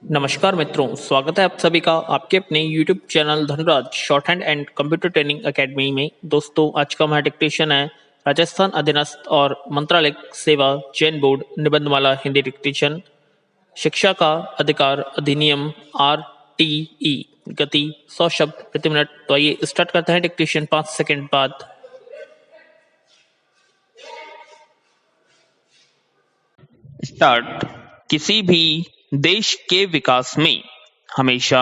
नमस्कार मित्रों, स्वागत है आप सभी का आपके अपने YouTube channel Dhanraj short hand and computer training academy में। दोस्तों, आज का हमारा डिक्टेशन है राजस्थान अधीनस्थ और मंत्रालय सेवा चयन बोर्ड निबंधमाला हिंदी डिक्टेशन। शिक्षा का अधिकार अधिनियम RTE, गति 100 शब्द प्रति मिनट। तो आइए स्टार्ट करते हैं डिक्टेशन 5 सेकंड बाद। स्टार्ट। किसी भी देश के विकास में हमेशा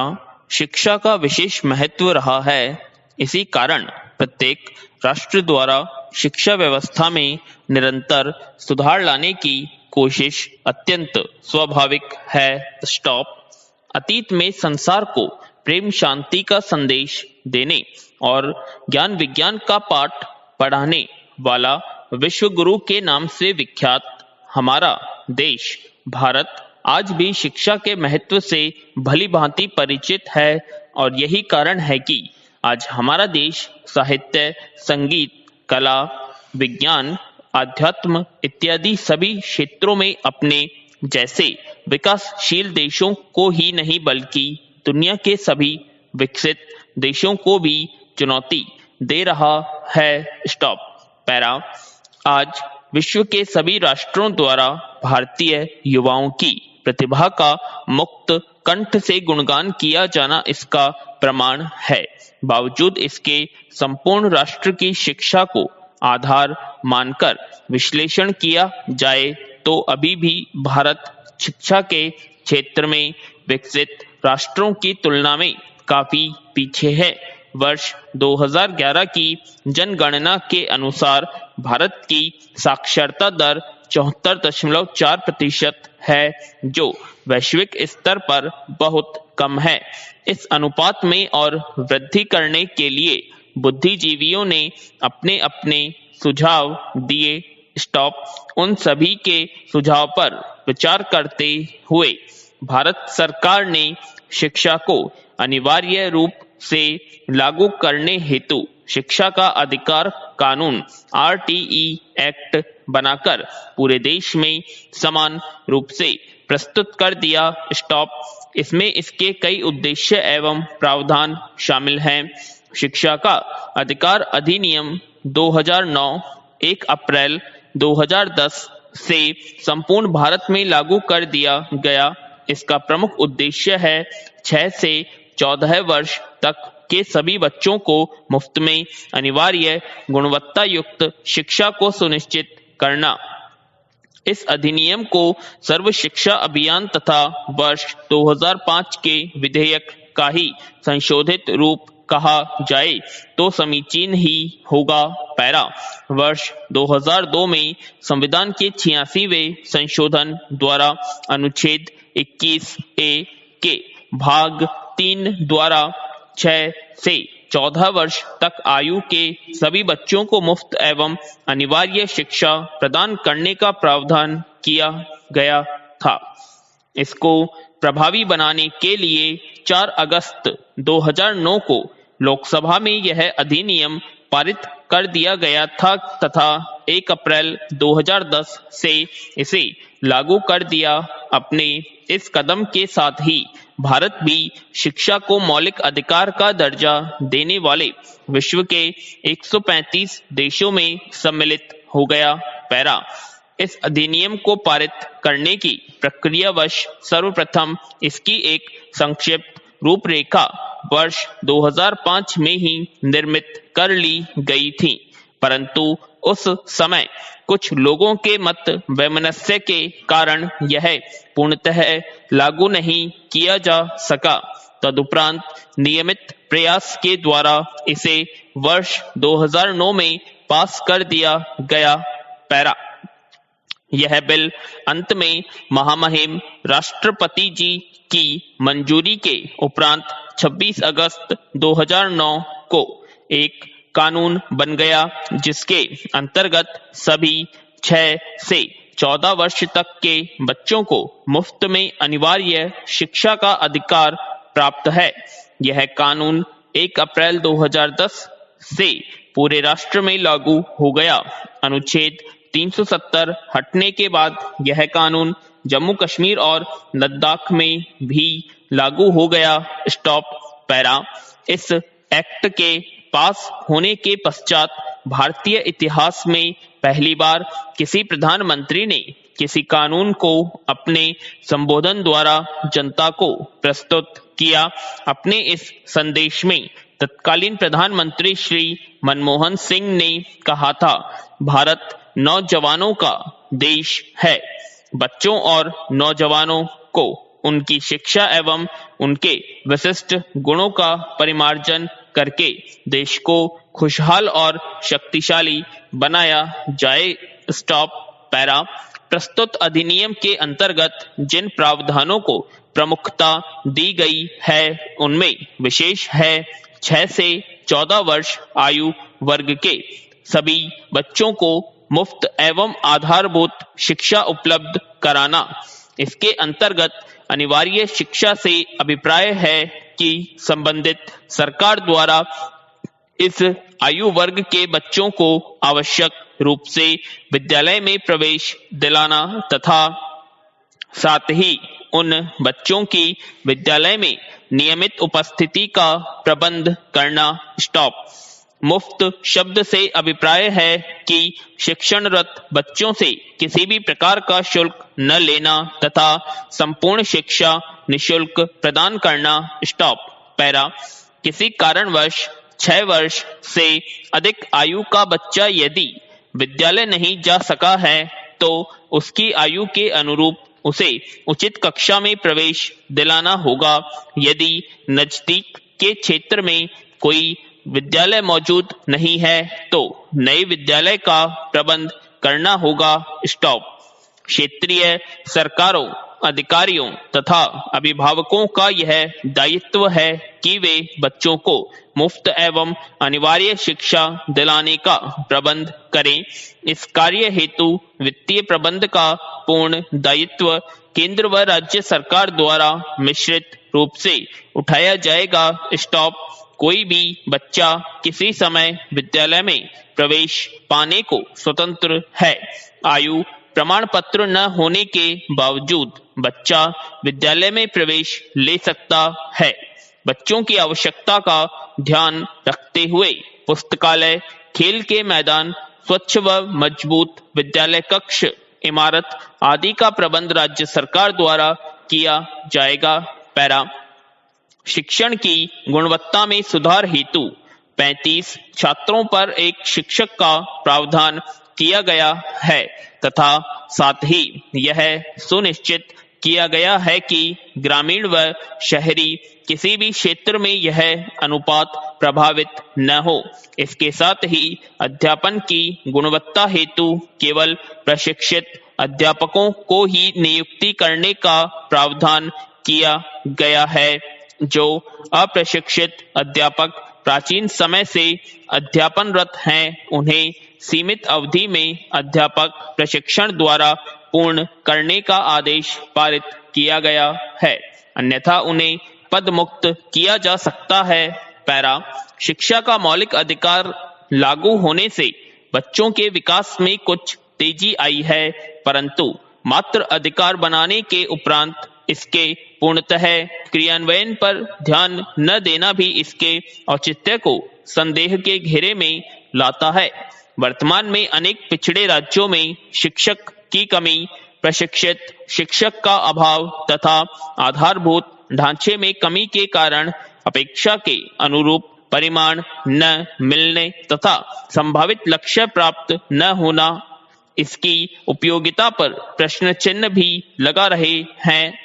शिक्षा का विशेष महत्व रहा है। इसी कारण प्रत्येक राष्ट्र द्वारा शिक्षा व्यवस्था में निरंतर सुधार लाने की कोशिश अत्यंत स्वाभाविक है। स्टॉप। अतीत में संसार को प्रेम शांति का संदेश देने और ज्ञान विज्ञान का पाठ पढ़ाने वाला विश्व गुरु के नाम से विख्यात हमारा देश भारत आज भी शिक्षा के महत्व से भली भांति परिचित है। और यही कारण है कि आज हमारा देश साहित्य, संगीत, कला, विज्ञान, आध्यात्म इत्यादि सभी क्षेत्रों में अपने जैसे विकासशील देशों को ही नहीं बल्कि दुनिया के सभी विकसित देशों को भी चुनौती दे रहा है। स्टॉप। पैरा। आज विश्व के सभी राष्ट्रों द्वारा भारतीय युवाओं की प्रतिभा का मुक्त कंठ से गुणगान किया जाना इसका प्रमाण है। बावजूद इसके संपूर्ण राष्ट्र की शिक्षा को आधार मानकर विश्लेषण किया जाए तो अभी भी भारत शिक्षा के क्षेत्र में विकसित राष्ट्रों की तुलना में काफी पीछे है। वर्ष 2011 की जनगणना के अनुसार भारत की साक्षरता दर 74.4% है, जो वैश्विक स्तर पर बहुत कम है। इस अनुपात में और वृद्धि करने के लिए बुद्धिजीवियों ने अपने अपने सुझाव दिए। स्टॉप। उन सभी के सुझाव पर विचार करते हुए भारत सरकार ने शिक्षा को अनिवार्य रूप से लागू करने हेतु शिक्षा का अधिकार कानून RTE एक्ट बनाकर पूरे देश में समान रूप से प्रस्तुत कर दिया। स्टॉप। इसमें इसके कई उद्देश्य एवं प्रावधान शामिल हैं। शिक्षा का अधिकार अधिनियम 2009 1 अप्रैल 2010 से संपूर्ण भारत में लागू कर दिया गया। इसका प्रमुख उद्देश्य है 6 से 14 वर्ष तक के सभी बच्चों को मुफ्त में अनिवार्य गुणवत्ता युक्त शिक्षा को सुनिश्चित करना। इस अधिनियम को सर्व शिक्षा अभियान तथा वर्ष 2005 के विधेयक का ही संशोधित रूप कहा जाए तो समीचीन ही होगा। पैरा। वर्ष 2002 में संविधान के 86वें संशोधन द्वारा अनुच्छेद 21A के भाग 3 द्वारा 6 से 14 वर्ष तक आयु के सभी बच्चों को मुफ्त एवं अनिवार्य शिक्षा प्रदान करने का प्रावधान किया गया था। इसको प्रभावी बनाने के लिए 4 अगस्त 2009 को लोकसभा में यह अधिनियम पारित कर दिया गया था तथा 1 अप्रैल 2010 से इसे लागू कर दिया। अपने इस कदम के साथ ही भारत भी शिक्षा को मौलिक अधिकार का दर्जा देने वाले विश्व के 135 देशों में सम्मिलित हो गया। पैरा। इस अधिनियम को पारित करने की प्रक्रियावश सर्वप्रथम इसकी एक संक्षिप्त रूपरेखा वर्ष 2005 में ही निर्मित कर ली गई थी, परंतु उस समय कुछ लोगों के मत वैमनस्य के कारण यह पूर्णतः लागू नहीं किया जा सका। तदुपरांत नियमित प्रयास के द्वारा इसे वर्ष 2009 में पास कर दिया गया। पैरा। यह बिल अंत में महामहिम राष्ट्रपति जी की मंजूरी के उपरांत 26 अगस्त 2009 को एक कानून बन गया, जिसके अंतर्गत सभी 6 से 14 वर्ष तक के बच्चों को मुफ्त में अनिवार्य शिक्षा का अधिकार प्राप्त है। यह कानून 1 अप्रैल 2010 से पूरे राष्ट्र में लागू हो गया। अनुच्छेद 370 हटने के बाद यह कानून जम्मू कश्मीर और लद्दाख में भी लागू हो गया। Stop para. इस एक्ट के पास होने के पश्चात भारतीय इतिहास में पहली बार किसी प्रधानमंत्री ने किसी कानून को अपने संबोधन द्वारा जनता को प्रस्तुत किया। अपने इस संदेश में तत्कालीन प्रधानमंत्री श्री मनमोहन सिंह ने कहा था, भारत नौजवानों का देश है। बच्चों और नौजवानों को उनकी शिक्षा एवं उनके विशिष्ट गुणों का परिमार्जन करके देश को खुशहाल और शक्तिशाली बनाया जाए। Stop para. प्रस्तुत अधिनियम के अंतर्गत जिन प्रावधानों को प्रमुखता दी गई है उनमें विशेष है 6 से 14 वर्ष आयु वर्ग के सभी बच्चों को मुफ्त एवं आधारभूत शिक्षा उपलब्ध कराना। इसके अंतर्गत अनिवार्य शिक्षा से अभिप्राय है कि संबंधित सरकार द्वारा इस आयु वर्ग के बच्चों को आवश्यक रूप से विद्यालय में प्रवेश दिलाना तथा साथ ही उन बच्चों की विद्यालय में नियमित उपस्थिति का प्रबंध करना। स्टॉप। मुफ्त शब्द से अभिप्राय है कि शिक्षणरत बच्चों से किसी भी प्रकार का शुल्क न लेना तथा संपूर्ण शिक्षा निःशुल्क प्रदान करना। Stop para. किसी कारणवश 6 वर्ष से अधिक आयु का बच्चा यदि विद्यालय नहीं जा सका है तो उसकी आयु के अनुरूप उसे उचित कक्षा में प्रवेश दिलाना होगा। यदि नजदीक के क्षेत्र में कोई विद्यालय मौजूद नहीं है तो नए विद्यालय का प्रबंध करना होगा। स्टॉप। क्षेत्रीय सरकारों, अधिकारियों तथा अभिभावकों का यह दायित्व है कि वे बच्चों को मुफ्त एवं अनिवार्य शिक्षा दिलाने का प्रबंध करें। इस कार्य हेतु वित्तीय प्रबंध का पूर्ण दायित्व केंद्र व राज्य सरकार द्वारा मिश्रित रूप से उठाया जाएगा। स्टॉप। कोई भी बच्चा किसी समय विद्यालय में प्रवेश पाने को स्वतंत्र है। आयु प्रमाण पत्र न होने के बावजूद बच्चा विद्यालय में प्रवेश ले सकता है। बच्चों की आवश्यकता का ध्यान रखते हुए पुस्तकालय, खेल के मैदान, स्वच्छ व मजबूत विद्यालय कक्ष, इमारत आदि का प्रबंध राज्य सरकार द्वारा किया जाएगा। पैरा। शिक्षण की गुणवत्ता में सुधार हेतु 35 छात्रों पर एक शिक्षक का प्रावधान किया गया है तथा साथ ही यह सुनिश्चित किया गया है कि ग्रामीण व शहरी किसी भी क्षेत्र में यह अनुपात प्रभावित न हो। इसके साथ ही अध्यापन की गुणवत्ता हेतु केवल प्रशिक्षित अध्यापकों को ही नियुक्ति करने का प्रावधान किया गया है। जो अप्रशिक्षित अध्यापक प्राचीन समय से अध्यापनरत हैं उन्हें सीमित अवधि में अध्यापक प्रशिक्षण द्वारा पूर्ण करने का आदेश पारित किया गया है, अन्यथा उन्हें पद मुक्त किया जा सकता है। पैरा। शिक्षा का मौलिक अधिकार लागू होने से बच्चों के विकास में कुछ तेजी आई है, परंतु मात्र अधिकार बनाने के उपरांत इसके पूर्णतः क्रियान्वयन पर ध्यान न देना भी इसके औचित्य को संदेह के घेरे में लाता है। वर्तमान में अनेक पिछड़े राज्यों में शिक्षक की कमी, प्रशिक्षित शिक्षक का अभाव तथा आधारभूत ढांचे में कमी के कारण अपेक्षा के अनुरूप परिमाण न मिलने तथा संभावित लक्ष्य प्राप्त न होना इसकी उपयोगिता पर प्रश्न चिन्ह भी लगा रहे हैं।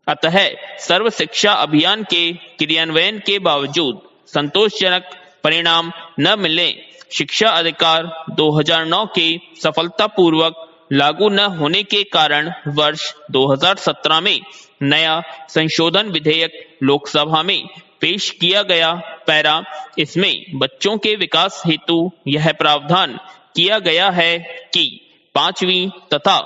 अतः सर्व शिक्षा अभियान के क्रियान्वयन के बावजूद संतोषजनक परिणाम न मिलने, शिक्षा अधिकार 2009 के सफलतापूर्वक लागू न होने के कारण वर्ष 2017 में नया संशोधन विधेयक लोकसभा में पेश किया गया। पैरा। इसमें बच्चों के विकास हेतु यह प्रावधान किया गया है कि 5वीं तथा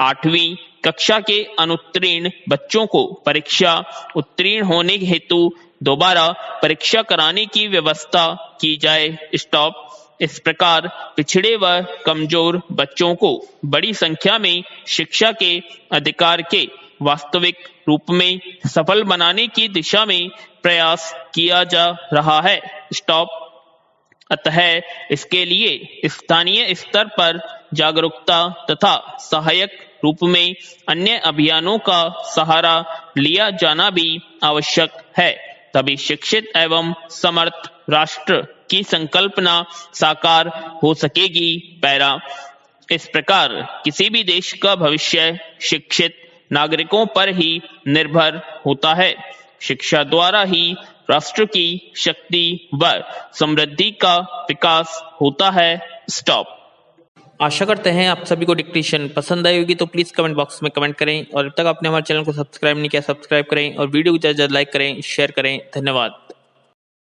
8वीं कक्षा के अनुत्तीर्ण बच्चों को परीक्षा उत्तीर्ण होने हेतु दोबारा परीक्षा कराने की व्यवस्था की जाए। स्टॉप। इस प्रकार पिछड़े व कमजोर बच्चों को बड़ी संख्या में शिक्षा के अधिकार के वास्तविक रूप में सफल बनाने की दिशा में प्रयास किया जा रहा है। स्टॉप। अतः इसके लिए स्थानीय स्तर पर जागरूकता तथा सहायक रूप में अन्य अभियानों का सहारा लिया जाना भी आवश्यक है। तभी शिक्षित एवं समर्थ राष्ट्र की संकल्पना साकार हो सकेगी। पैरा। इस प्रकार किसी भी देश का भविष्य शिक्षित नागरिकों पर ही निर्भर होता है। शिक्षा द्वारा ही राष्ट्र की शक्ति व समृद्धि का विकास होता है। स्टॉप। आशा करते हैं आप सभी को डिक्टेशन पसंद आई होगी, तो प्लीज़ कमेंट बॉक्स में कमेंट करें और अब तक आपने हमारे चैनल को सब्सक्राइब नहीं किया सब्सक्राइब करें और वीडियो को ज़्यादा लाइक करें शेयर करें। धन्यवाद।